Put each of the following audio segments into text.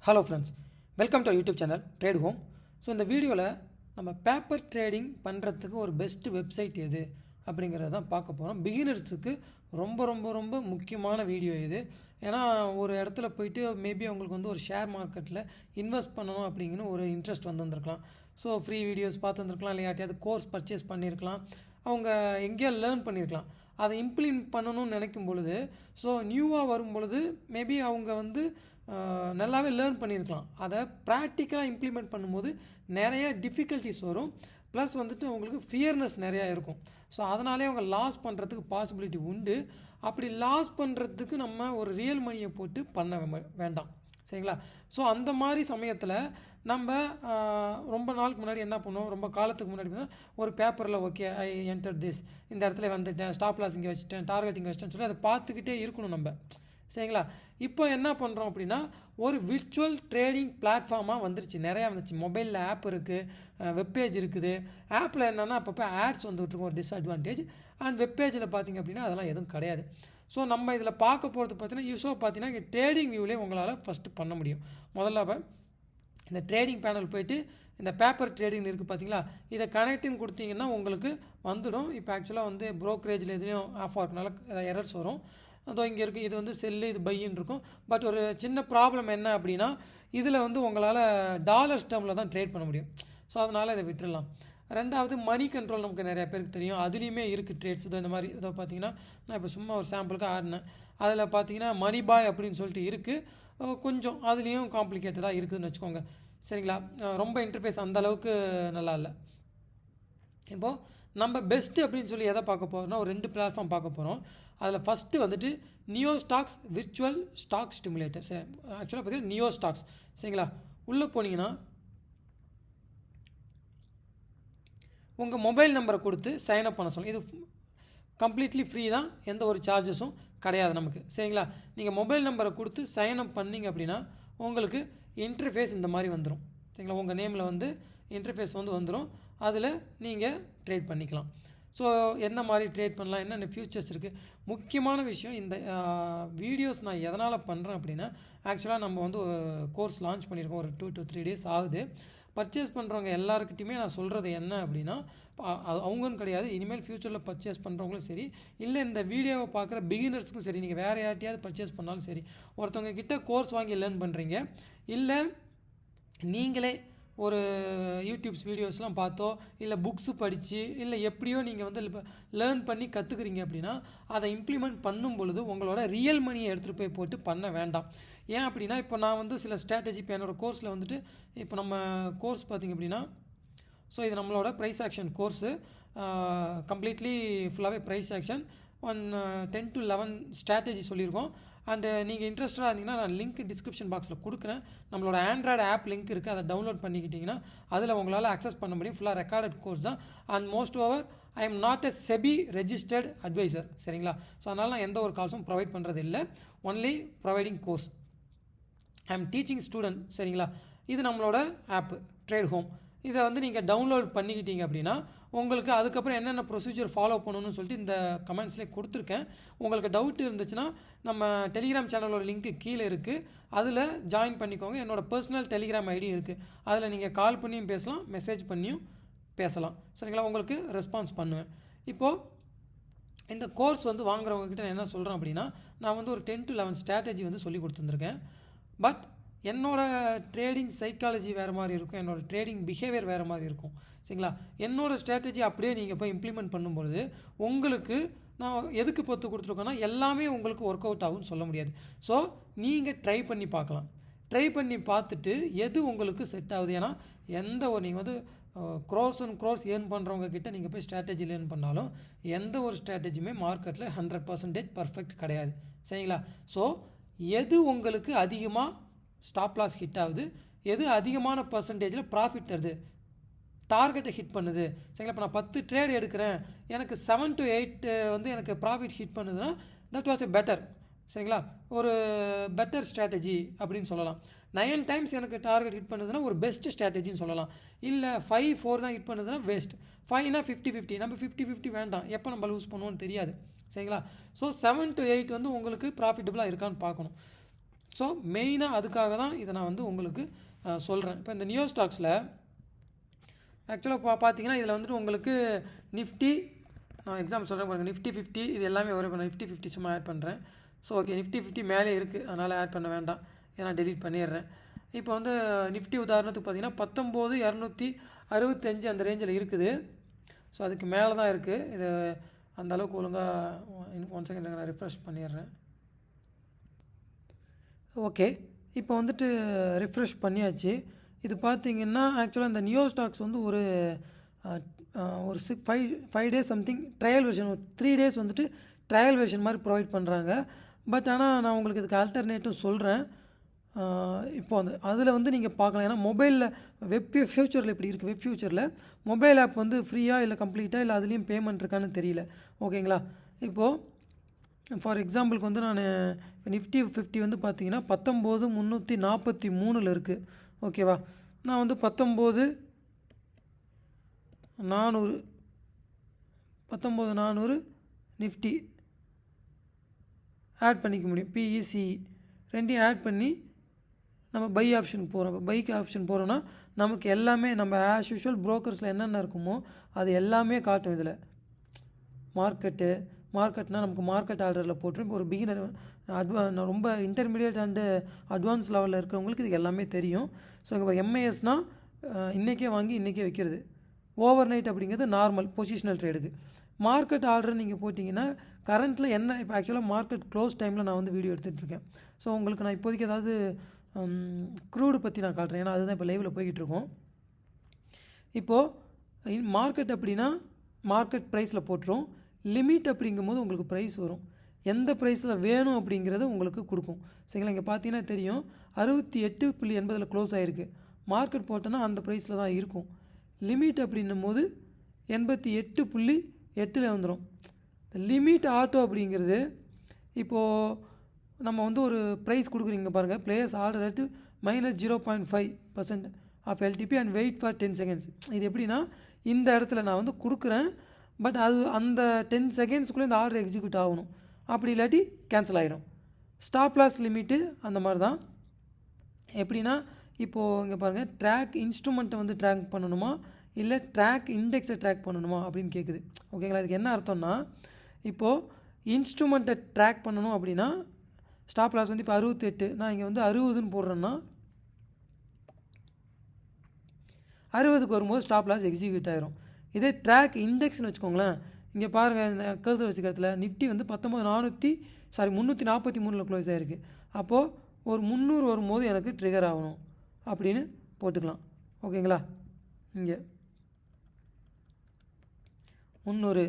Hello friends, welcome to YouTube channel Tradehome. So இந்த வீடியோவில் நம்ம பேப்பர் ட்ரேடிங் பண்ணுறதுக்கு ஒரு பெஸ்ட்டு வெப்சைட் எது அப்படிங்கிறத தான் பார்க்க போகிறோம். பிகினர்ஸுக்கு ரொம்ப ரொம்ப ரொம்ப முக்கியமான வீடியோ இது. ஏன்னா ஒரு இடத்துல போயிட்டு மேபி அவங்களுக்கு வந்து ஒரு ஷேர் மார்க்கெட்டில் இன்வெஸ்ட் பண்ணணும் அப்படிங்கிற ஒரு இன்ட்ரெஸ்ட் வந்துருக்கலாம். ஸோ ஃப்ரீ வீடியோஸ் பார்த்துருந்துருக்கலாம், இல்லை யார்ட்டையாவது கோர்ஸ் பர்ச்சேஸ் பண்ணியிருக்கலாம், அவங்க எங்கேயோ லேர்ன் பண்ணியிருக்கலாம். அதை இம்ப்ளிமெண்ட் பண்ணணும்னு நினைக்கும் பொழுது, ஸோ நியூவாக வரும் பொழுது மேபி அவங்க வந்து நல்லாவே லேர்ன் பண்ணியிருக்கலாம். அதை ப்ராக்டிக்கலாக இம்ப்ளிமெண்ட் பண்ணும்போது நிறைய டிஃபிகல்ட்டிஸ் வரும். ப்ளஸ் வந்துட்டு அவங்களுக்கு ஃபியர்னஸ் நிறையா இருக்கும். ஸோ அதனாலே அவங்க லாஸ் பண்ணுறதுக்கு பாசிபிலிட்டி உண்டு. அப்படி லாஸ் பண்ணுறதுக்கு நம்ம ஒரு ரியல் மணியை போட்டு பண்ண வேண்டாம், சரிங்களா? ஸோ அந்த மாதிரி சமயத்தில் நம்ம ரொம்ப நாளுக்கு முன்னாடி என்ன பண்ணுவோம், ரொம்ப காலத்துக்கு முன்னாடி ஒரு பேப்பரில் ஓகே ஐ என்டர் திஸ், இந்த இடத்துல வந்துட்டேன், ஸ்டாப் லாஸ் இங்கே வச்சுட்டேன், டார்கெட் இங்கே வச்சுட்டேன்னு சொல்லி அதை பார்த்துக்கிட்டே இருக்கணும் நம்ம, சரிங்களா? இப்போ என்ன பண்ணுறோம் அப்படின்னா, ஒரு விர்ச்சுவல் ட்ரேடிங் பிளாட்ஃபார்மாக வந்துருச்சு, நிறையா வந்துச்சு. மொபைலில் ஆப் இருக்குது, வெப்பேஜ் இருக்குது. ஆப்பில் என்னென்னா அப்பப்போ ஆட்ஸ் வந்துகிட்டு இருக்கும், ஒரு டிஸ்அட்வான்டேஜ். அண்ட் வெப்பேஜில் பார்த்திங்க அப்படின்னா அதெல்லாம் எதுவும் கிடையாது. ஸோ நம்ம இதில் பார்க்க போகிறது பார்த்தீங்கன்னா, யூஸோ பார்த்தீங்கன்னா இங்கே ட்ரேடிங் வியூவிலே உங்களால் ஃபஸ்ட்டு பண்ண முடியும். முதல்ல இந்த ட்ரேடிங் பேனல் போய்ட்டு இந்த பேப்பர் ட்ரேடிங் இருக்குது பார்த்தீங்களா, இதை கனெக்டிங் கொடுத்தீங்கன்னா உங்களுக்கு வந்துடும். இப்போ ஆக்சுவலாக வந்து ப்ரோக்கரேஜில் எதுலேயும் ஆஃப் ஆகிறதுனால எரர்ஸ் வரும். அதோ இங்கே இருக்குது, இது வந்து செல்லு, இது பையின்னு இருக்கும். பட் ஒரு சின்ன ப்ராப்ளம் என்ன அப்படின்னா, இதில் வந்து உங்களால் டாலர்ஸ் டேர்மில் தான் ட்ரேட் பண்ண முடியும். ஸோ அதனால் இதை விட்டுடலாம். ரெண்டாவது மணி கண்ட்ரோல் நமக்கு நிறையா பேருக்கு தெரியும், அதுலேயுமே இருக்குது ட்ரேட்ஸ். இதோ இந்த மாதிரி இதோ பார்த்தீங்கன்னா, நான் இப்போ சும்மா ஒரு சாம்பிளுக்கு ஆடினேன். அதில் பார்த்தீங்கன்னா மணி பாய் அப்படின்னு சொல்லிட்டு இருக்குது. கொஞ்சம் அதுலேயும் காம்ப்ளிகேட்டடாக இருக்குதுன்னு வச்சுக்கோங்க, சரிங்களா? ரொம்ப இன்டர்ஃபேஸ் அந்தளவுக்கு நல்லா இல்லை. இப்போது நம்ம பெஸ்ட்டு அப்படின்னு சொல்லி எதை பார்க்க போகிறோம்னா, ஒரு 2 பிளாட்ஃபார்ம் பார்க்க போகிறோம். அதில் ஃபஸ்ட்டு வந்துட்டு நியோஸ்டாக்ஸ் விர்ச்சுவல் ஸ்டாக் ஸ்டிமுலேட்டர். சரி, ஆக்சுவலாக பார்த்தீங்கன்னா நியோஸ்டாக்ஸ், சரிங்களா? உள்ளே போனீங்கன்னா உங்கள் மொபைல் நம்பரை கொடுத்து சைன்அப் பண்ண சொல்லுங்கள். இது கம்ப்ளீட்லி ஃப்ரீ தான், எந்த ஒரு சார்ஜஸும் கிடையாது நமக்கு, சரிங்களா? நீங்கள் மொபைல் நம்பரை கொடுத்து சைன்அப் பண்ணிங்க அப்படின்னா உங்களுக்கு இன்டர்ஃபேஸ் இந்த மாதிரி வந்துடும், சரிங்களா? உங்கள் நேமில் வந்து இன்டர்ஃபேஸ் வந்து வந்துடும். அதில் நீங்கள் ட்ரேட் பண்ணிக்கலாம். ஸோ என்ன மாதிரி ட்ரேட் பண்ணலாம், என்னென்ன ஃபியூச்சர்ஸ் இருக்குது. முக்கியமான விஷயம், இந்த வீடியோஸ் நான் எதனால் பண்ணுறேன் அப்படின்னா, ஆக்சுவலாக நம்ம வந்து கோர்ஸ் லான்ச் பண்ணியிருக்கோம், ஒரு 2 to 3 days ஆகுது. பர்ச்சேஸ் பண்ணுறவங்க எல்லாருக்கிட்டையுமே நான் சொல்கிறது என்ன அப்படின்னா, அவங்கன்னு கிடையாது, இனிமேல் ஃப்யூச்சரில் பர்ச்சேஸ் பண்ணுறவங்களும் சரி, இல்லை இந்த வீடியோவை பார்க்குற பிகினர்ஸுக்கும் சரி, நீங்கள் வேறு யார்ட்டையாவது பர்ச்சேஸ் பண்ணாலும் சரி, ஒருத்தவங்க கிட்ட கோர்ஸ் வாங்கி லேர்ன் பண்ணுறீங்க, இல்லை நீங்களே ஒரு யூடியூப்ஸ் வீடியோஸ்லாம் பார்த்தோ, இல்லை புக்ஸு படித்து, இல்லை எப்படியோ நீங்கள் வந்து லேர்ன் பண்ணி கற்றுக்குறீங்க அப்படின்னா, அதை இம்ப்ளிமெண்ட் பண்ணும் பொழுது உங்களோட ரியல் மணியை எடுத்துகிட்டு போய் போட்டு பண்ண வேண்டாம். ஏன் அப்படின்னா, இப்போ நான் வந்து சில ஸ்ட்ராட்டஜி, இப்போ என்னோடய கோர்ஸில் வந்துட்டு, இப்போ நம்ம கோர்ஸ் பார்த்திங்க அப்படின்னா, ஸோ இது நம்மளோட ப்ரைஸ் ஆக்ஷன் கோர்ஸு, கம்ப்ளீட்லி ஃபுல்லாகவே ப்ரைஸ் ஆக்ஷன். 10 to 11 ஸ்ட்ராட்டஜி சொல்லியிருக்கோம். அண்டு நீங்கள் இன்ட்ரெஸ்டாக இருந்தீங்கன்னா நான் லிங்க் டிஸ்கிரிப்ஷன் பாக்ஸில் கொடுக்குறேன். நம்மளோட ஆண்ட்ராய்டு ஆப் லிங்க் இருக்குது, அதை டவுன்லோட் பண்ணிக்கிட்டிங்கன்னா அதில் உங்களால் அக்சஸ் பண்ண முடியும். ஃபுல்லாக ரெக்கார்டட் கோர்ஸ் தான். And most over I'm not a SEBI registered advisor, சரிங்களா? ஸோ அதனால் நான் எந்த ஒரு கால்ஸும் ப்ரொவைட் பண்ணுறது இல்லை, only providing course. I'm teaching student, சரிங்களா? இது நம்மளோட ஆப்பு Tradehome. இதை வந்து நீங்கள் டவுன்லோட் பண்ணிக்கிட்டீங்க அப்படின்னா உங்களுக்கு அதுக்கப்புறம் என்னென்ன ப்ரொசீஜர் ஃபாலோ பண்ணணும்னு சொல்லிட்டு இந்த கமெண்ட்ஸ்லேயே கொடுத்துருக்கேன். உங்களுக்கு டவுட் இருந்துச்சுன்னா நம்ம டெலிகிராம் சேனலோட லிங்க்கு கீழே இருக்குது, அதில் ஜாயின் பண்ணிக்கோங்க. என்னோடய பர்சனல் டெலிகிராம் ஐடி இருக்குது, அதில் நீங்கள் கால் பண்ணியும் பேசலாம், மெசேஜ் பண்ணியும் பேசலாம், சரிங்களா? உங்களுக்கு ரெஸ்பான்ஸ் பண்ணுவேன். இப்போது இந்த கோர்ஸ் வந்து வாங்குறவங்ககிட்ட நான் என்ன சொல்கிறேன் அப்படின்னா, நான் வந்து ஒரு 10 to 11 ஸ்ட்ராட்டஜி வந்து சொல்லி கொடுத்துருந்துருக்கேன். பட் என்னோடய ட்ரேடிங் சைக்காலஜி வேறு மாதிரி இருக்கும், என்னோடய ட்ரேடிங் பிஹேவியர் வேறு மாதிரி இருக்கும், சரிங்களா? என்னோடய ஸ்ட்ராட்டஜி அப்படியே நீங்கள் போய் இம்ப்ளிமெண்ட் பண்ணும்பொழுது உங்களுக்கு நான் எதுக்கு பொறுத்து கொடுத்துருக்கோன்னா, எல்லாமே உங்களுக்கு ஒர்க் அவுட் ஆகும்னு சொல்ல முடியாது. ஸோ நீங்கள் ட்ரை பண்ணி பார்க்கலாம். ட்ரை பண்ணி பார்த்துட்டு எது உங்களுக்கு செட் ஆகுது. ஏன்னா எந்த ஒரு நீங்கள் வந்து க்ரோஸ் அண்ட் க்ரோஸ் ஏர்ன் பண்ணுறவங்க கிட்ட நீங்கள் போய் ஸ்ட்ராட்டஜி லேர்ன் பண்ணாலும் எந்த ஒரு ஸ்ட்ராட்டஜியுமே மார்க்கெட்டில் 100% பர்ஃபெக்ட் கிடையாது, சரிங்களா? ஸோ எது உங்களுக்கு அதிகமாக ஸ்டாப் லாஸ் ஹிட் ஆகுது, எது அதிகமான பர்சன்டேஜில் ப்ராஃபிட் தருது, டார்கெட்டை ஹிட் பண்ணுது, சரிங்களா? இப்போ நான் 10 ட்ரேட் எடுக்கிறேன், எனக்கு 7 to 8 வந்து எனக்கு ப்ராஃபிட் ஹிட் பண்ணுதுன்னா தட் வாஸ் எ பெட்டர், சரிங்களா? ஒரு பெட்டர் ஸ்ட்ராட்டஜி அப்படின்னு சொல்லலாம். 9 times எனக்கு டார்கெட் ஹிட் பண்ணுதுன்னா ஒரு பெஸ்ட் ஸ்ட்ராட்டஜின்னு சொல்லலாம். இல்லை 5, 4 தான் ஹிட் பண்ணுதுன்னா வேஸ்ட். 5னா 50-50, நம்ம 50-50 வேண்டாம், எப்போ நம்ம லூஸ் பண்ணுவோன்னு தெரியாது, சரிங்களா? ஸோ 7 to 8 வந்து உங்களுக்கு ப்ராஃபிட்டபுளாக இருக்கான்னு பார்க்கணும். ஸோ மெயினாக அதுக்காக தான் இதை நான் வந்து உங்களுக்கு சொல்கிறேன். இப்போ இந்த நியோஸ்டாக்ஸில் ஆக்சுவலாக பார்த்தீங்கன்னா இதில் வந்துட்டு உங்களுக்கு நிஃப்டி, நான் எக்ஸாம்பிள் சொல்கிறேன் பாருங்கள், நிஃப்டி 50 இது எல்லாமே வரும். இப்போ நான் நிஃப்டி 50 சும்மா ஆட் பண்ணுறேன். ஸோ ஓகே, நிஃப்டி 50 மேலே இருக்குது, அதனால் ஆட் பண்ண வேண்டாம், இதை நான் டெலீட் பண்ணிடுறேன். இப்போ வந்து நிஃப்டி உதாரணத்துக்கு பார்த்தீங்கன்னா 19,265 அந்த ரேஞ்சில் இருக்குது. ஸோ அதுக்கு மேலே தான் இருக்குது. இது அந்த அளவுக்கு ஒழுங்காக 1 செகண்ட் நான் ரிஃப்ரெஷ் பண்ணிடுறேன். ஓகே, இப்போ வந்துட்டு ரிஃப்ரெஷ் பண்ணியாச்சு. இது பார்த்தீங்கன்னா ஆக்சுவலாக இந்த நியோஸ்டாக்ஸ் வந்து ஒரு 5 டேஸ் சம்திங் ட்ரையல் வெர்ஷன், ஒரு 3 டேஸ் வந்துட்டு ட்ரையல் வெர்ஷன் மாதிரி ப்ரொவைட் பண்ணுறாங்க. பட் ஆனால் நான் உங்களுக்கு இதுக்கு ஆல்டர்னேட்டிவ் சொல்கிறேன். இப்போ வந்து அதில் வந்து நீங்கள் பார்க்கலாம். ஏன்னா மொபைலில் வெப் ஃபியூச்சரில் இப்படி இருக்குது. வெப் ஃபியூச்சரில் மொபைல் ஆப் வந்து ஃப்ரீயாக இல்லை கம்ப்ளீட்டாக இல்லை அதுலேயும் பேமெண்ட் இருக்கான்னு தெரியல. ஓகேங்களா? இப்போது ஃபார் எக்ஸாம்பிளுக்கு வந்து நான் நிஃப்டி 50 வந்து பார்த்தீங்கன்னா 19,343 இருக்குது. ஓகேவா? நான் வந்து 19,400 நிஃப்டி ஆட் பண்ணிக்க முடியும். PECE ரெண்டையும் ஆட் பண்ணி நம்ம பை ஆப்ஷனுக்கு போகிறோம். இப்போ பைக்கு ஆப்ஷன் போகிறோன்னா நமக்கு எல்லாமே நம்ம ஆஸ் யூஷுவல் ப்ரோக்கர்ஸில் என்னென்ன இருக்குமோ அது எல்லாமே காட்டும். இதில் மார்க்கெட்னால் நமக்கு மார்க்கெட் ஆர்டரில் போட்டுரும். இப்போ ஒரு பிகினர் ரொம்ப இன்டர்மீடியட் அண்டு அட்வான்ஸ் லெவலில் இருக்கிறவங்களுக்கு இது எல்லாமே தெரியும். ஸோ இங்கே MISனால் இன்றைக்கே வாங்கி இன்றைக்கே வைக்கிறது. ஓவர் நைட் அப்படிங்கிறது நார்மல் பொசிஷனல் ட்ரேடுக்கு. மார்க்கெட் ஆர்டர் நீங்கள் போட்டிங்கன்னா கரண்ட்டில் என்ன, இப்போ ஆக்சுவலாக மார்க்கெட் க்ளோஸ் டைமில் நான் வந்து வீடியோ எடுத்துகிட்ருக்கேன். ஸோ உங்களுக்கு நான் இப்போதைக்கு ஏதாவது க்ரூடு பற்றி நான் காட்டுறேன். ஏன்னா அதுதான் இப்போ லைவில் போய்கிட்டு இருக்கோம். இப்போது மார்க்கெட் அப்படின்னா மார்க்கெட் ப்ரைஸில் போட்டுரும். லிமிட் அப்படிங்கும்போது உங்களுக்கு ப்ரைஸ் வரும். எந்த ப்ரைஸில் வேணும் அப்படிங்கிறத உங்களுக்கு கொடுக்கும். சரிங்களா? இங்கே பார்த்தீங்கன்னா தெரியும் 68.80 க்ளோஸ் ஆகிருக்கு. மார்க்கெட் போட்டோன்னா அந்த ப்ரைஸில் தான் இருக்கும். லிமிட் அப்படின்னும் போது 88.8 வந்துடும். லிமிட் ஆட்டோ அப்படிங்கிறது இப்போது நம்ம வந்து ஒரு ப்ரைஸ் கொடுக்குறீங்க பாருங்கள். Players order at -0.5% of LTP and wait for 10 seconds. இது எப்படின்னா இந்த இடத்துல நான் வந்து கொடுக்குறேன், பட் அது அந்த 10 செகண்ட்ஸ்க்குள்ளே இந்த ஆர்டர் எக்ஸிக்யூட் ஆகணும். அப்படி இல்லாட்டி கேன்சல் ஆகிடும். ஸ்டாப் லாஸ் லிமிட்டு அந்த மாதிரி தான். எப்படின்னா இப்போது இங்கே பாருங்கள், ட்ராக் இன்ஸ்ட்ருமெண்ட்டை வந்து ட்ராக் பண்ணணுமா இல்லை ட்ராக் இண்டெக்ஸை ட்ராக் பண்ணணுமா அப்படின்னு கேட்குது. ஓகேங்களா? இதுக்கு என்ன அர்த்தம்னா இப்போது இன்ஸ்ட்ருமெண்ட்டை ட்ராக் பண்ணணும் அப்படின்னா ஸ்டாப் லாஸ் வந்து இப்போ 68, நான் இங்கே வந்து 60ன்னு போடுறேன்னா 60க்கு வரும்போது ஸ்டாப் லாஸ் எக்ஸிக்யூட் ஆகிரும். இதே ட்ராக் இண்டெக்ஸ்னு வச்சுக்கோங்களேன், இங்கே பாருங்கள் இந்த கர்சர் வச்சுக்கிறதுல நிஃப்டி வந்து 343 க்ளோஸ் ஆகிருக்கு. அப்போது ஒரு 300 வரும்போது எனக்கு ட்ரிகர் ஆகணும் அப்படின்னு போட்டுக்கலாம். ஓகேங்களா? இங்கே 300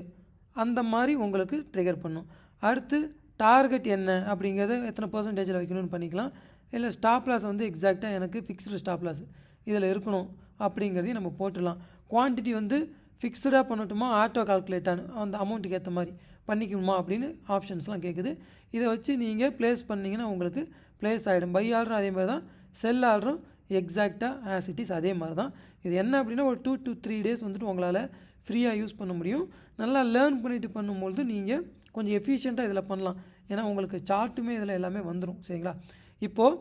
அந்த மாதிரி உங்களுக்கு ட்ரிகர் பண்ணும். அடுத்து டார்கெட் என்ன அப்படிங்கிறத எத்தனை % வைக்கணும்னு பண்ணிக்கலாம். இல்லை ஸ்டாப் லாஸ் வந்து எக்ஸாக்டாக எனக்கு ஃபிக்ஸ்டு ஸ்டாப் லாஸ் இதில் இருக்கணும் அப்படிங்கிறதையும் நம்ம போட்டுடலாம். குவான்டிட்டி வந்து ஃபிக்ஸ்டாக பண்ணட்டுமா ஆட்டோ கால்குலேட்டானு அந்த அமௌண்ட்டுக்கு ஏற்ற மாதிரி பண்ணிக்கணுமா அப்படின்னு ஆப்ஷன்ஸ்லாம் கேட்குது. இதை வச்சு நீங்கள் ப்ளேஸ் பண்ணிங்கன்னா உங்களுக்கு ப்ளேஸ் ஆகிடும். பை ஆர்டரும் அதே மாதிரி தான், செல் ஆர்டரும் எக்ஸாக்டாக ஆஸ் இட் இஸ் அதே மாதிரி தான். இது என்ன அப்படின்னா ஒரு 2 to 3 டேஸ் வந்துட்டு உங்களால் ஃப்ரீயாக யூஸ் பண்ண முடியும். நல்லா லேர்ன் பண்ணிவிட்டு பண்ணும்பொழுது நீங்கள் கொஞ்சம் எஃபிஷியண்ட்டாக இதில் பண்ணலாம். ஏன்னா உங்களுக்கு சார்ட்டுமே இதில் எல்லாமே வந்துடும். சரிங்களா? இப்போது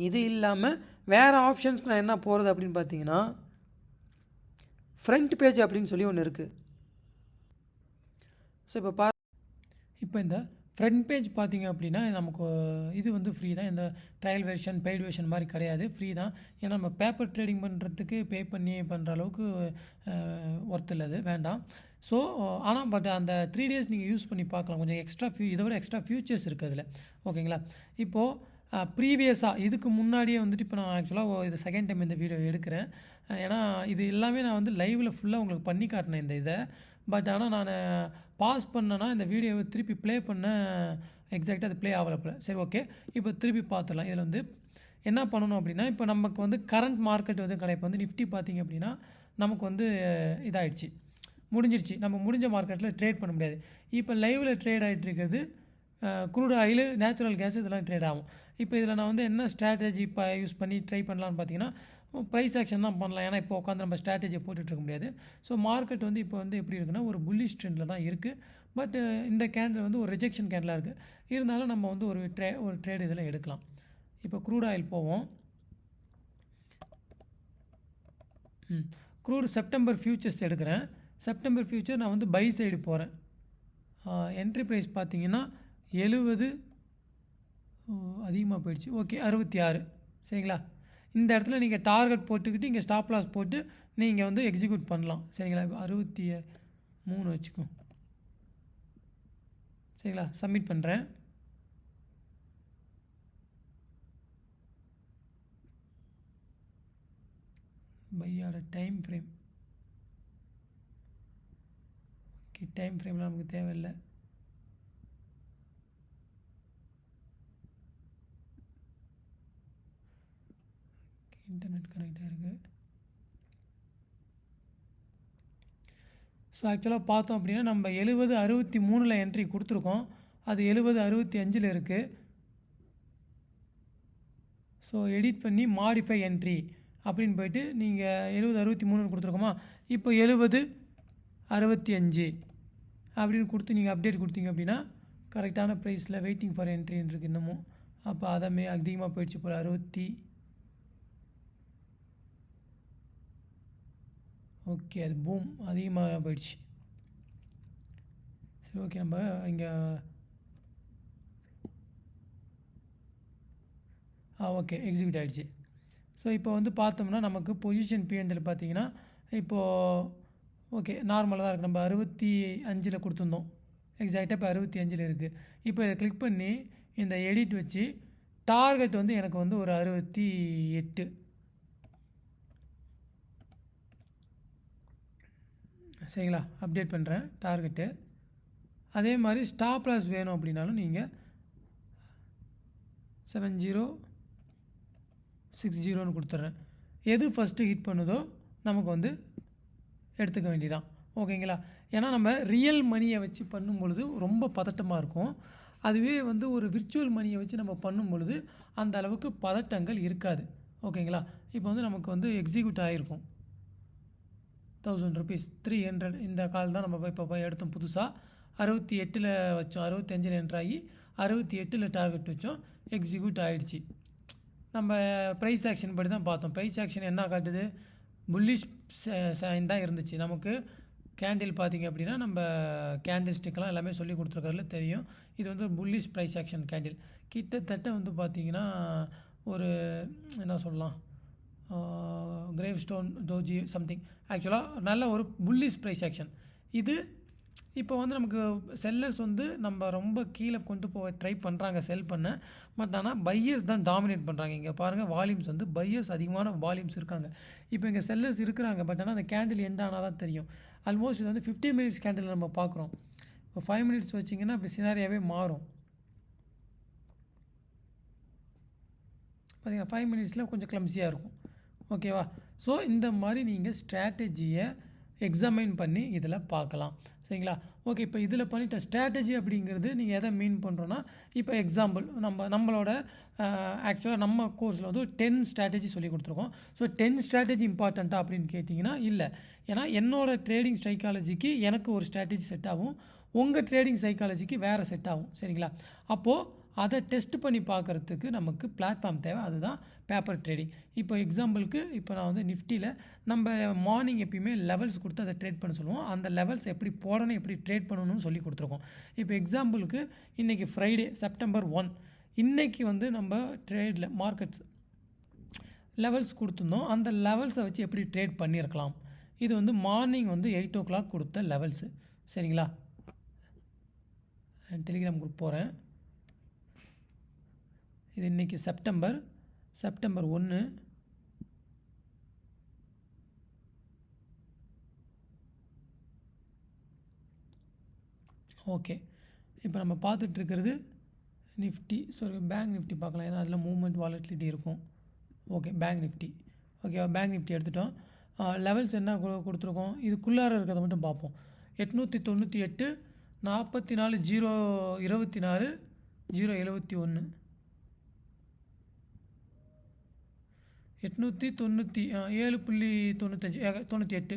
இது இல்லாமல் வேறு ஆப்ஷன்ஸ்க்கு நான் என்ன போகிறது அப்படின்னு பார்த்தீங்கன்னா ஃப்ரண்ட் பேஜ் அப்படின்னு சொல்லி ஒன்று இருக்குது. ஸோ இப்போ இந்த ஃப்ரண்ட் பேஜ் பார்த்தீங்க அப்படின்னா நமக்கு இது வந்து ஃப்ரீ தான். இந்த ட்ரையல் வெர்ஷன் பெய்டு வெர்ஷன் மாதிரி கிடையாது, ஃப்ரீ தான். ஏன்னா நம்ம பேப்பர் ட்ரேடிங் பண்ணுறதுக்கு பே பண்ணி பண்ணுற அளவுக்கு ஒர்த் இல்லை, அது வேண்டாம். ஸோ ஆனால் பட் அந்த 3 டேஸ் நீங்கள் யூஸ் பண்ணி பார்க்கலாம். கொஞ்சம் எக்ஸ்ட்ரா இதை விட எக்ஸ்ட்ரா ஃபியூச்சர்ஸ் இருக்குது அதில். ஓகேங்களா? இப்போது ப்ரீவியஸாக இதுக்கு முன்னாடியே வந்துட்டு இப்போ நான் ஆக்சுவலாக இது செகண்ட் டைம் இந்த வீடியோ எடுக்கிறேன். ஏன்னா இது எல்லாமே நான் வந்து லைவில் ஃபுல்லாக உங்களுக்கு பண்ணி காட்டினேன் இந்த இதை. பட் ஆனால் நான் பாஸ் பண்ணேன்னா இந்த வீடியோவை திருப்பி ப்ளே பண்ண எக்ஸாக்டாக அது ப்ளே ஆகலை. சரி, ஓகே, இப்போ திருப்பி பார்த்துடலாம். இதில் வந்து என்ன பண்ணணும் அப்படின்னா இப்போ நமக்கு வந்து கரண்ட் மார்க்கெட் வந்து இப்போ வந்து நிஃப்டி பார்த்திங்க அப்படின்னா நமக்கு வந்து இதாகிடுச்சு, முடிஞ்சிடுச்சு. நம்ம முடிஞ்ச மார்க்கெட்டில் ட்ரேட் பண்ண முடியாது. இப்போ லைவில் ட்ரேட் ஆகிட்டு இருக்கிறது க்ரூட் ஆயில், நேச்சுரல் கேஸ், இதெல்லாம் ட்ரேட் ஆகும். இப்போ இதில் நான் வந்து என்ன ஸ்ட்ராட்டஜி இப்போ யூஸ் பண்ணி ட்ரை பண்ணலான்னு பார்த்தீங்கன்னா ப்ரைஸ் ஆக்ஷன் தான் பண்ணலாம். ஏன்னா இப்போ உட்காந்து நம்ம ஸ்ட்ராட்டஜியை போட்டுட்ருக்க முடியாது. ஸோ மார்க்கெட் வந்து இப்போ வந்து எப்படி இருக்குன்னா ஒரு புல்லிஷ் ட்ரெண்டில் தான் இருக்குது. பட் இந்த கேண்டில் வந்து ஒரு ரிஜெக்ஷன் கேண்டிலாக இருக்குது. இருந்தாலும் நம்ம வந்து ஒரு ட்ரேட் இதில் எடுக்கலாம். இப்போ க்ரூட் ஆயில் போவோம். க்ரூட் செப்டம்பர் ஃபியூச்சர்ஸ் எடுக்கிறேன். செப்டம்பர் ஃபியூச்சர் நான் வந்து பை சைடு போகிறேன். என்ட்ரி ப்ரைஸ் பார்த்தீங்கன்னா 70 அதிகமாக போயிடுச்சு. ஓகே 66 சரிங்களா. இந்த இடத்துல நீங்கள் டார்கெட் போட்டுக்கிட்டு இங்கே ஸ்டாப் லாஸ் போட்டு நீங்கள் வந்து எக்ஸிக்யூட் பண்ணலாம் சரிங்களா. 63 வச்சுக்கோ சரிங்களா. சப்மிட் பண்ணுறேன். பையோட டைம் ஃப்ரேம் ஓகே, டைம் ஃப்ரேம்லாம் நமக்கு தேவையில்லை. இன்டர்நெட் கனெக்டாக இருக்குது. ஸோ ஆக்சுவலாக பார்த்தோம் அப்படின்னா நம்ம 70.63 என்ட்ரி கொடுத்துருக்கோம். அது 70.65 இருக்குது. ஸோ எடிட் பண்ணி மாடிஃபை என்ட்ரி அப்படின்னு போய்ட்டு நீங்கள் 70.63 கொடுத்துருக்கோமா, இப்போ 70.65 அப்படின்னு கொடுத்து நீங்கள் அப்டேட் கொடுத்தீங்க அப்படின்னா கரெக்டான ப்ரைஸில் வெயிட்டிங் ஃபார் என்ட்ரின்னு இருக்குது இன்னமும். அப்போ அதமே அதிகமாக போயிடுச்சு போல் 60. ஓகே, அது பூம் அதிகமாக போயிடுச்சு. சரி ஓகே, நம்ம இங்கே ஓகே எக்ஸிக்யூட் ஆகிடுச்சு. ஸோ இப்போ வந்து பார்த்தோம்னா நமக்கு பொசிஷன் பிஎன்எல் பார்த்தீங்கன்னா இப்போது ஓகே நார்மலாக தான் இருக்குது. நம்ம 65 கொடுத்துருந்தோம், எக்ஸாக்டாக இப்போ 65 இருக்குது. இப்போ இதை கிளிக் பண்ணி இந்த எடிட் வச்சு டார்கெட் வந்து எனக்கு வந்து ஒரு 68 சரிங்களா. அப்டேட் பண்ணுறேன் டார்கெட்டு. அதே மாதிரி ஸ்டாப் லாஸ் வேணும் அப்படின்னாலும் நீங்கள் 7060 கொடுத்துட்றேன். எது ஃபஸ்ட்டு ஹிட் பண்ணுதோ நமக்கு வந்து எடுத்துக்க வேண்டியதான் ஓகேங்களா. ஏன்னா நம்ம ரியல் மணியை வச்சு பண்ணும் பொழுது ரொம்ப பதட்டமாக இருக்கும். அதுவே வந்து ஒரு விர்ச்சுவல் மணியை வச்சு நம்ம பண்ணும் பொழுது அந்த அளவுக்கு பதட்டங்கள் இருக்காது ஓகேங்களா. இப்போ வந்து நமக்கு வந்து எக்ஸிக்யூட் ஆகிருக்கும் 1000 rupees 300. இந்த கால் தான் நம்ம இப்போ எடுத்தோம் புதுசாக. 68 வச்சோம், 65 என்ட்ராகி 68 டார்கெட் வச்சோம், எக்ஸிக்யூட் ஆகிடுச்சு. நம்ம ப்ரைஸ் ஆக்ஷன் படி தான் பார்த்தோம். ப்ரைஸ் ஆக்ஷன் என்ன காட்டுது, புல்லிஷ் சைன் தான் இருந்துச்சு. நமக்கு கேண்டில் பார்த்திங்க அப்படின்னா நம்ம கேண்டில் ஸ்டிக்கெலாம் எல்லாமே சொல்லி கொடுத்துருக்கறதுல தெரியும். இது வந்து புல்லிஷ் ப்ரைஸ் ஆக்ஷன் கேண்டில். கிட்டத்தட்ட வந்து பார்த்திங்கன்னா ஒரு என்ன சொல்லலாம், கிரேவ் ஸ்டோன் டோஜி சம்திங். ஆக்சுவலாக நல்ல ஒரு புல்லிஷ் ப்ரைஸ் ஆக்ஷன் இது. இப்போ வந்து நமக்கு செல்லர்ஸ் வந்து நம்ம ரொம்ப கீழே கொண்டு போக ட்ரை பண்ணுறாங்க செல் பண்ண. பட் ஆனால் பையர்ஸ் தான் டாமினேட் பண்ணுறாங்க. இங்கே பாருங்கள் வால்யூம்ஸ் வந்து பையர்ஸ் அதிகமான வால்யூம்ஸ் இருக்காங்க. இப்போ இங்கே செல்லர்ஸ் இருக்கிறாங்க. பட் ஆனால் அந்த கேண்டில் எண்ட் ஆனால் தான் தெரியும். ஆல்மோஸ்ட் இது வந்து 50 minutes கேண்டில் நம்ம பார்க்குறோம். இப்போ 5 minutes வச்சிங்கன்னா இப்போ சினாரியாவே மாறும். பார்த்தீங்கன்னா 5 minutesல கொஞ்சம் கிளம்ஸியாக இருக்கும் ஓகேவா. ஸோ இந்த மாதிரி நீங்கள் ஸ்ட்ராட்டஜியை எக்ஸாமைன் பண்ணி இதில் பார்க்கலாம் சரிங்களா. ஓகே, இப்போ இதில் பண்ணிட்ட ஸ்ட்ராட்டஜி அப்படிங்கிறது நீங்கள் எதை மீன் பண்ணுறோன்னா, இப்போ எக்ஸாம்பிள் நம்மளோட ஆக்சுவலாக நம்ம கோர்ஸில் வந்து 10 ஸ்ட்ராட்டஜி சொல்லி கொடுத்துருக்கோம். ஸோ 10 ஸ்ட்ராட்டஜி இம்பார்ட்டண்ட்டா அப்படின்னு கேட்டிங்கன்னா இல்லை. ஏன்னா என்னோடய ட்ரேடிங் சைக்காலஜிக்கு எனக்கு ஒரு ஸ்ட்ராட்டஜி செட் ஆகும், உங்கள் ட்ரேடிங் சைக்காலஜிக்கு வேறு செட் ஆகும் சரிங்களா. அப்போது அதை டெஸ்ட் பண்ணி பார்க்குறதுக்கு நமக்கு பிளாட்ஃபார்ம் தேவை, அதுதான் பேப்பர் ட்ரேடிங். இப்போ எக்ஸாம்பிளுக்கு இப்போ நான் வந்து நிஃப்டியில் நம்ம மார்னிங் எப்பயுமே லெவல்ஸ் கொடுத்து அதை ட்ரேட் பண்ண சொல்லுவோம். அந்த லெவல்ஸ் எப்படி போடணும், எப்படி ட்ரேட் பண்ணணும்னு சொல்லி கொடுத்துருக்கோம். இப்போ எக்ஸாம்பிளுக்கு இன்றைக்கி ஃப்ரைடே September 1, இன்றைக்கி வந்து நம்ம ட்ரேடில் மார்க்கெட்ஸ் லெவல்ஸ் கொடுத்துருந்தோம். அந்த லெவல்ஸை வச்சு எப்படி ட்ரேட் பண்ணியிருக்கலாம். இது வந்து மார்னிங் வந்து 8 o'clock கொடுத்த லெவல்ஸு சரிங்களா. டெலிகிராம் குரூப் போகிறேன். இது இன்றைக்கி September 1. ஓகே, இப்போ நம்ம பார்த்துட்ருக்கிறது நிஃப்டி. பேங்க் நிஃப்டி பார்க்கலாம், ஏன்னா அதில் மூவ்மெண்ட் வாலட்டிலிட்டி இருக்கும். ஓகே, பேங்க் நிஃப்டி ஓகேவா. பேங்க் நிஃப்டி எடுத்துட்டோம். லெவல்ஸ் என்ன கொடுத்துருக்கோம், இதுக்குள்ளார இருக்கிறத மட்டும் பார்ப்போம். 898 44 024 071 897.95 98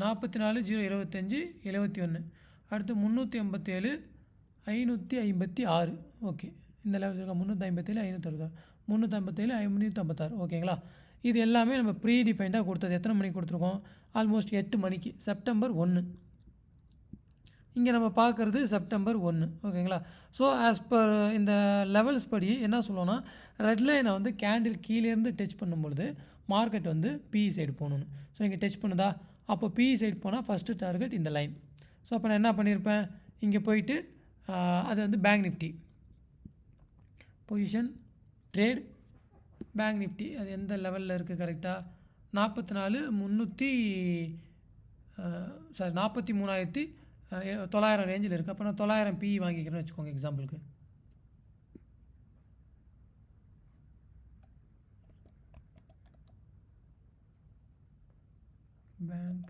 44 025 71. அடுத்து 387 556 ஓகே. இந்த லெவல்ஸ் இருக்கா 357 560 357 556 ஓகேங்களா. இது எல்லாமே நம்ம ப்ரீ டிஃபைன்டாக கொடுத்தது. எத்தனை மணிக்கு கொடுத்துருக்கோம்? ஆல்மோஸ்ட் 8 மணிக்கு, செப்டம்பர் 1. இங்கே நம்ம பார்க்குறது செப்டம்பர் 1 ஓகேங்களா. ஸோ ஆஸ் பர் இந்த லெவல்ஸ் படி என்ன சொல்லுவோன்னா, ரெட் லைனை வந்து கேண்டில் கீழேருந்து டச் பண்ணும்பொழுது மார்க்கெட் வந்து பிஇ சைடு போகணுன்னு. ஸோ இங்கே டச் பண்ணுதா, அப்போ பிஇ சைடு போனால் ஃபஸ்ட்டு டார்கெட் இந்த லைன். ஸோ அப்போ நான் என்ன பண்ணியிருப்பேன், இங்கே போயிட்டு அது வந்து bank Nifty position trade bank Nifty அது எந்த லெவலில் இருக்குது கரெக்டாக 43,900 ரேஞ்சில் இருக்குது. அப்போ நான் 900 பிஇ வாங்கிக்கிறேன்னு வச்சுக்கோங்க எக்ஸாம்பிளுக்கு. Bank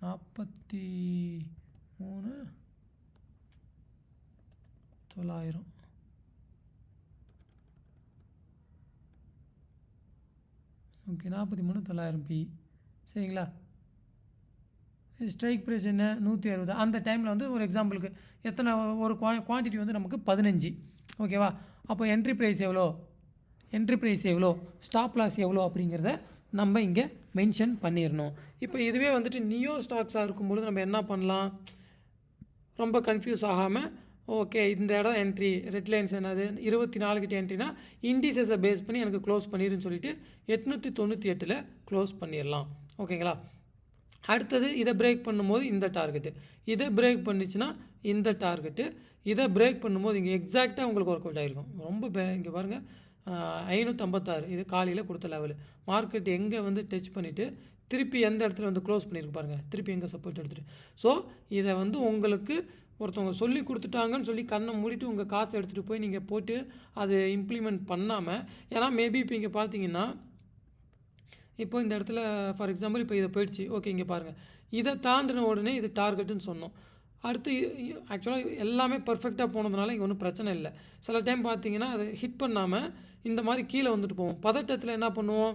43,900 okay. 43,900 பிஇ சரிங்களா. ஸ்ட்ரைக் ப்ரைஸ் என்ன 160. அந்த டைமில் வந்து ஒரு எக்ஸாம்பிளுக்கு எத்தனை ஒரு குவான்டிட்டி வந்து நமக்கு 15 ஓகேவா. அப்போ என்ட்ரி ப்ரைஸ் எவ்வளோ ஸ்டாப் லாஸ் எவ்வளோ அப்படிங்கிறத நம்ம இங்கே மென்ஷன் பண்ணிடணும். இப்போ இதுவே வந்துட்டு நியோ ஸ்டாக்ஸாக இருக்கும்பொழுது நம்ம என்ன பண்ணலாம், ரொம்ப கன்ஃபியூஸ் ஆகாமல் ஓகே இந்த இடம் என்ட்ரி ரெட் லைன்ஸ் என்னது 24 கிட்ட என்ட்ரினா இண்டிசஸை பேஸ் பண்ணி எனக்கு க்ளோஸ் பண்ணிடுன்னு சொல்லிட்டு 898 க்ளோஸ் பண்ணிடலாம் ஓகேங்களா. அடுத்தது இதை பிரேக் பண்ணும்போது இந்த டார்கெட்டு, இதை பிரேக் பண்ணிச்சுன்னா இந்த டார்கெட்டு, இதை பிரேக் பண்ணும்போது இங்கே எக்ஸாக்டாக உங்களுக்கு ஒர்க் அவுட் ஆகிருக்கும். ரொம்ப இங்கே பாருங்கள் 556 இது காலையில் கொடுத்த லெவலு. மார்க்கெட் எங்கே வந்து டச் பண்ணிவிட்டு திருப்பி எந்த இடத்துல வந்து க்ளோஸ் பண்ணியிருக்கு பாருங்கள், திருப்பி எங்கே சப்போர்ட் எடுத்துகிட்டு. ஸோ இதை வந்து உங்களுக்கு ஒருத்தவங்க சொல்லி கொடுத்துட்டாங்கன்னு சொல்லி கண்ணை மூடிட்டு உங்கள் காசை எடுத்துகிட்டு போய் நீங்கள் போட்டு அது இம்ப்ளிமெண்ட் பண்ணாமல், ஏன்னா மேபி இப்போ இங்கே பார்த்தீங்கன்னா இப்போ இந்த இடத்துல ஃபார் எக்ஸாம்பிள் இப்போ இதை போயிடுச்சு ஓகே. இங்கே பாருங்கள் இதை தாண்டின உடனே இது டார்கெட்டுன்னு சொன்னோம். அடுத்து ஆக்சுவலாக எல்லாமே பர்ஃபெக்டாக போனதுனால இங்கே ஒன்றும் பிரச்சனை இல்லை. சில டைம் பார்த்தீங்கன்னா அதை ஹிட் பண்ணாமல் இந்த மாதிரி கீழே வந்துட்டு போவோம். பதட்டத்தில் என்ன பண்ணுவோம்,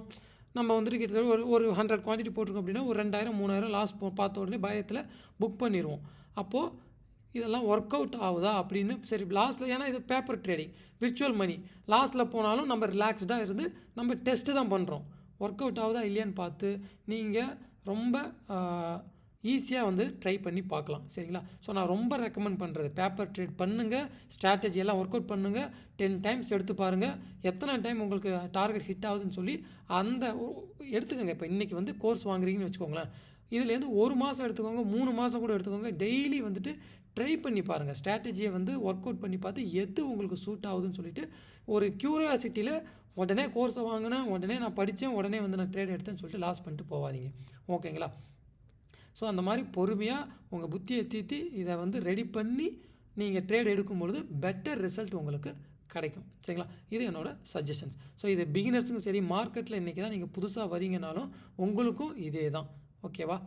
நம்ம வந்துட்டு கிட்டத்தட்ட ஒரு 100 குவான்டிட்டி போட்டிருக்கோம் அப்படின்னா ஒரு 2000 3000 லாஸ் பார்த்த உடனே பயத்தில் புக் பண்ணிடுவோம். அப்போது இதெல்லாம் ஒர்க் அவுட் ஆகுதா அப்படின்னு சரி லாஸ்ட்டில், ஏன்னா இது பேப்பர் ட்ரேடிங் விர்ச்சுவல் மணி, லாஸ்ட்டில் போனாலும் நம்ம ரிலாக்ஸ்டாக இருந்து நம்ம டெஸ்ட்டு தான் பண்ணுறோம். ஒர்க் அவுட் ஆகுதா இல்லையான்னு பார்த்து நீங்கள் ரொம்ப ஈஸியாக வந்து ட்ரை பண்ணி பார்க்கலாம் சரிங்களா. ஸோ நான் ரொம்ப ரெக்கமெண்ட் பண்ணுறது பேப்பர் ட்ரேட் பண்ணுங்கள், ஸ்ட்ராட்டஜி எல்லாம் ஒர்க் அவுட் பண்ணுங்கள், 10 டைம்ஸ் எடுத்து பாருங்கள் எத்தனை டைம் உங்களுக்கு டார்கெட் ஹிட் ஆகுதுன்னு சொல்லி அந்த எடுத்துக்கோங்க. இப்போ இன்றைக்கி வந்து கோர்ஸ் வாங்குறீங்கன்னு வச்சுக்கோங்களேன், இதுலேருந்து 1 மாதம் எடுத்துக்கோங்க, 3 மாதம் கூட எடுத்துக்கோங்க, டெய்லி வந்துட்டு ட்ரை பண்ணி பாருங்கள், ஸ்ட்ராட்டஜியை வந்து ஒர்க் அவுட் பண்ணி பார்த்து எது உங்களுக்கு சூட் ஆகுதுன்னு சொல்லிட்டு ஒரு க்யூரியாசிட்டியில் உடனே கோர்ஸை வாங்கினேன், உடனே நான் படித்தேன், உடனே வந்து நான் ட்ரேட் எடுத்தேன்னு சொல்லிட்டு லாஸ் பண்ணிட்டு போகாதீங்க ஓகேங்களா. ஸோ அந்த மாதிரி பொறுமையாக உங்கள் புத்தியை தீத்தி இதை வந்து ரெடி பண்ணி நீங்கள் ட்ரேட் எடுக்கும்பொழுது பெட்டர் ரிசல்ட் உங்களுக்கு கிடைக்கும் சரிங்களா. இது என்னோடய சஜஷன்ஸ். ஸோ இது பிகினர்ஸுக்கும் சரி, மார்க்கெட்டில் இன்றைக்கி தான் நீங்கள் புதுசாக வரீங்கனாலும் உங்களுக்கும் இதே தான் ஓகேவா.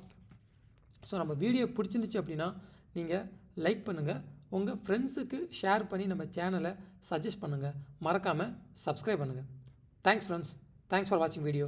ஸோ நம்ம வீடியோ பிடிச்சிருந்துச்சு அப்படின்னா நீங்கள் லைக் பண்ணுங்கள், உங்கள் ஃப்ரெண்ட்ஸுக்கு ஷேர் பண்ணி நம்ம சேனலை சஜஸ்ட் பண்ணுங்கள், மறக்காமல் சப்ஸ்கிரைப் பண்ணுங்கள். தேங்க்ஸ் ஃப்ரெண்ட்ஸ், தேங்க்ஸ் ஃபார் வாட்சிங் வீடியோ.